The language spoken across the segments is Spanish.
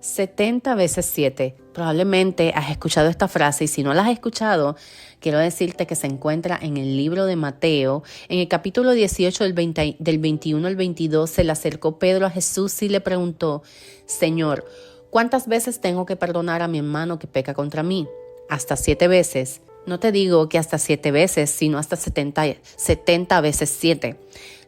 70 veces 7. Probablemente has escuchado esta frase y si no la has escuchado, quiero decirte que se encuentra en el libro de Mateo. En el capítulo 18 del 21 al 22 se le acercó Pedro a Jesús y le preguntó: Señor, ¿cuántas veces tengo que perdonar a mi hermano que peca contra mí? ¿Hasta 7 veces? No te digo que hasta 7 veces, sino hasta 70 veces 7,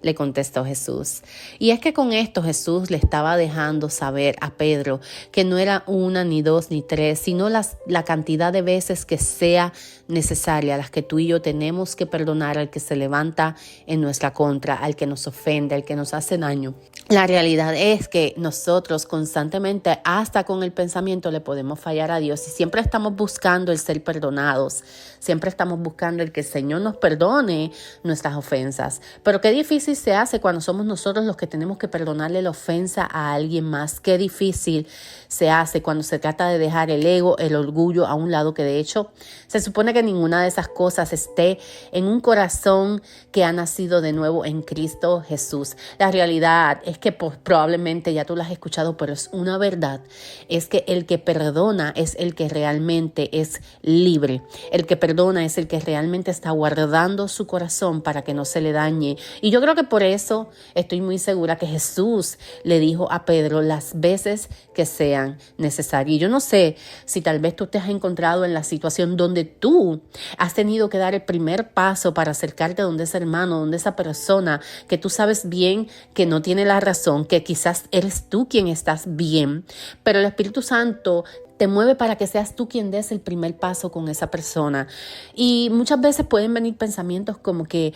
le contestó Jesús. Y es que con esto Jesús le estaba dejando saber a Pedro que no era 1, ni 2, ni 3, sino la cantidad de veces que sea necesaria, las que tú y yo tenemos que perdonar al que se levanta en nuestra contra, al que nos ofende, al que nos hace daño. La realidad es que nosotros constantemente, hasta con el pensamiento, le podemos fallar a Dios y siempre estamos buscando el ser perdonados. Siempre estamos buscando el que el Señor nos perdone nuestras ofensas. Pero qué difícil se hace cuando somos nosotros los que tenemos que perdonarle la ofensa a alguien más. Qué difícil se hace cuando se trata de dejar el ego, el orgullo a un lado, que de hecho se supone que ninguna de esas cosas esté en un corazón que ha nacido de nuevo en Cristo Jesús. La realidad es que probablemente ya tú lo has escuchado, pero es una verdad. Es que el que perdona es el que realmente es libre. El que perdona es el que realmente está guardando su corazón para que no se le dañe. Y yo creo que por eso estoy muy segura que Jesús le dijo a Pedro las veces que sean necesarias. Y yo no sé si tal vez tú te has encontrado en la situación donde tú has tenido que dar el primer paso para acercarte a donde ese hermano, donde esa persona que tú sabes bien que no tiene la razón, que quizás eres tú quien estás bien, pero el Espíritu Santo te mueve para que seas tú quien des el primer paso con esa persona. Y muchas veces pueden venir pensamientos como que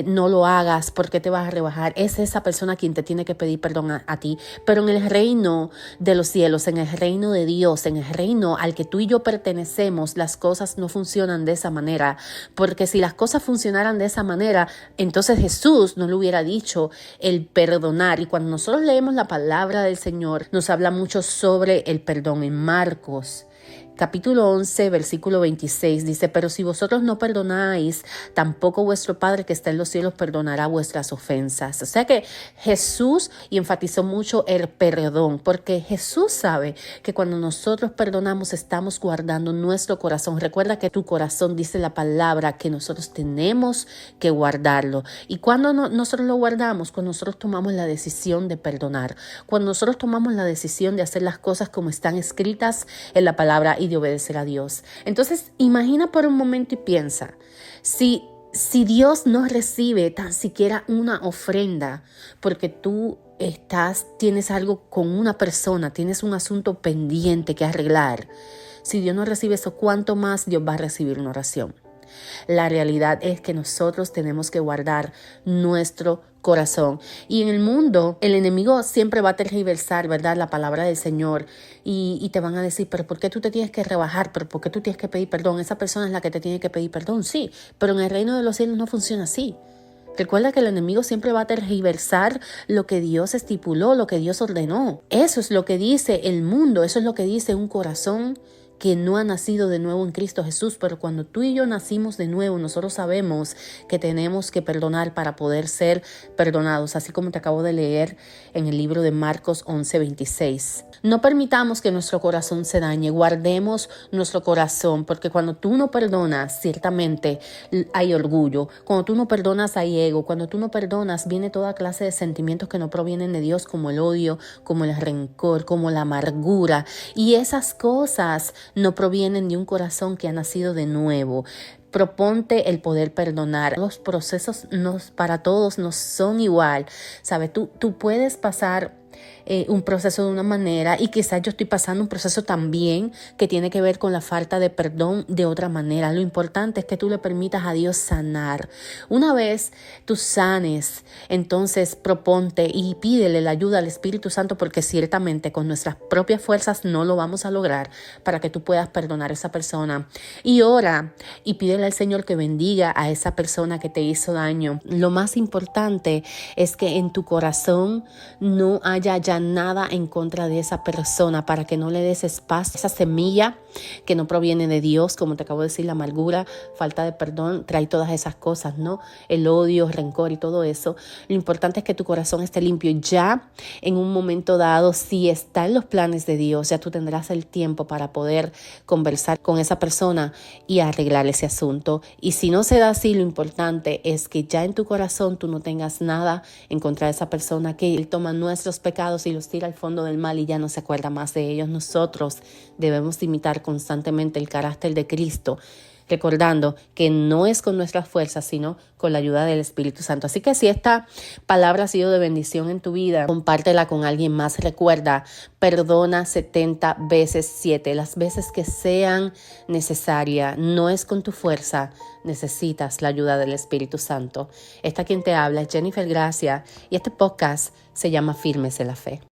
no lo hagas porque te vas a rebajar. Es esa persona quien te tiene que pedir perdón a ti. Pero en el reino de los cielos, en el reino de Dios, en el reino al que tú y yo pertenecemos, las cosas no funcionan de esa manera. Porque si las cosas funcionaran de esa manera, entonces Jesús no le hubiera dicho el perdonar. Y cuando nosotros leemos la palabra del Señor, nos habla mucho sobre el perdón. En Marcos capítulo 11, versículo 26 dice: pero si vosotros no perdonáis, tampoco vuestro Padre que está en los cielos perdonará vuestras ofensas. O sea que Jesús enfatizó mucho el perdón, porque Jesús sabe que cuando nosotros perdonamos estamos guardando nuestro corazón. Recuerda que tu corazón, dice la palabra, que nosotros tenemos que guardarlo. Y cuando nosotros lo guardamos, cuando nosotros tomamos la decisión de perdonar, cuando nosotros tomamos la decisión de hacer las cosas como están escritas en la palabra y de obedecer a Dios. Entonces, imagina por un momento y piensa, si Dios no recibe tan siquiera una ofrenda porque tú tienes algo con una persona, tienes un asunto pendiente que arreglar, si Dios no recibe eso, ¿cuánto más Dios va a recibir una oración? La realidad es que nosotros tenemos que guardar nuestro corazón. Y en el mundo, el enemigo siempre va a tergiversar, ¿verdad?, la palabra del Señor y te van a decir: pero ¿por qué tú te tienes que rebajar? ¿Pero por qué tú tienes que pedir perdón? Esa persona es la que te tiene que pedir perdón, sí, pero en el reino de los cielos no funciona así. Recuerda que el enemigo siempre va a tergiversar lo que Dios estipuló, lo que Dios ordenó. Eso es lo que dice el mundo, eso es lo que dice un corazón que no ha nacido de nuevo en Cristo Jesús. Pero cuando tú y yo nacimos de nuevo, nosotros sabemos que tenemos que perdonar para poder ser perdonados, así como te acabo de leer en el libro de Marcos 11:26. No permitamos que nuestro corazón se dañe, guardemos nuestro corazón, porque cuando tú no perdonas, ciertamente hay orgullo. Cuando tú no perdonas, hay ego. Cuando tú no perdonas, viene toda clase de sentimientos que no provienen de Dios, como el odio, como el rencor, como la amargura. Y esas cosas no provienen de un corazón que ha nacido de nuevo. Proponte el poder perdonar. Los procesos para todos no son igual. ¿Sabes? Tú puedes pasar un proceso de una manera y quizás yo estoy pasando un proceso también que tiene que ver con la falta de perdón de otra manera. Lo importante es que tú le permitas a Dios sanar. Una vez tú sanes, entonces proponte y pídele la ayuda al Espíritu Santo, porque ciertamente con nuestras propias fuerzas no lo vamos a lograr, para que tú puedas perdonar a esa persona. Y ora y pídele al Señor que bendiga a esa persona que te hizo daño. Lo más importante es que en tu corazón no haya ya tenga nada en contra de esa persona, para que no le des espacio a esa semilla que no proviene de Dios. Como te acabo de decir, la amargura, falta de perdón, trae todas esas cosas, ¿no? El odio, rencor y todo eso. Lo importante es que tu corazón esté limpio. Ya en un momento dado, si está en los planes de Dios, ya tú tendrás el tiempo para poder conversar con esa persona y arreglar ese asunto. Y si no se da así, lo importante es que ya en tu corazón tú no tengas nada en contra de esa persona, que Él toma nuestros pecados y los tira al fondo del mal y ya no se acuerda más de ellos. Nosotros debemos imitar constantemente el carácter de Cristo, recordando que no es con nuestras fuerzas, sino con la ayuda del Espíritu Santo. Así que si esta palabra ha sido de bendición en tu vida, compártela con alguien más. Recuerda, perdona 70 veces 7, las veces que sean necesarias. No es con tu fuerza, necesitas la ayuda del Espíritu Santo. Esta quien te habla es Jennifer Gracia y este podcast se llama Firmes en la Fe.